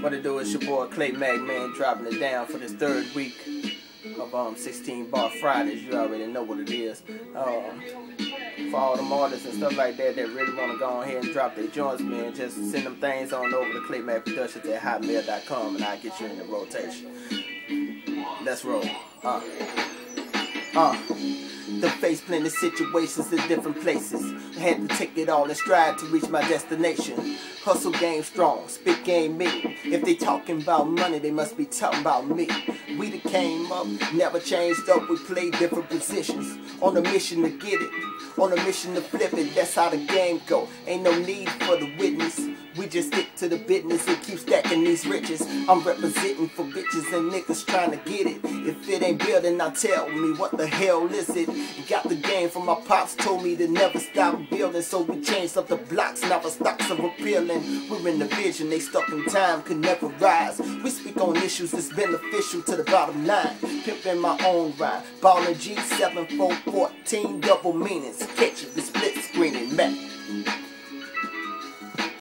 What it do is your boy Clay Mac, man, dropping it down for this third week of 16 Bar Fridays. You already know what it is. For all them artists and stuff like that that really want to go ahead and drop their joints, man, just send them things on over to Clay Mac Productions at hotmail.com and I'll get you in the rotation. Let's roll. The face plenty situations in different places. I had to take it all in stride to reach my destination. Hustle game strong, spit game mean. If they talking about money, they must be talking about me. We that came up, never changed up. We played different positions. On a mission to get it, on a mission to flip it. That's how the game go. Ain't no need for the witness. We just stick to the business and keep stacking these riches. I'm representing for bitches and niggas trying to get it. If it ain't building, now tell me what the hell is it? Got the game from my pops, told me to never stop building. So we changed up the blocks, now the stocks are appealing. We're in the vision, they stuck in time, could never rise. We speak on issues that's beneficial to the bottom line. Pimpin' my own ride, ballin' G7, 4, 14, double meanings. Catch it.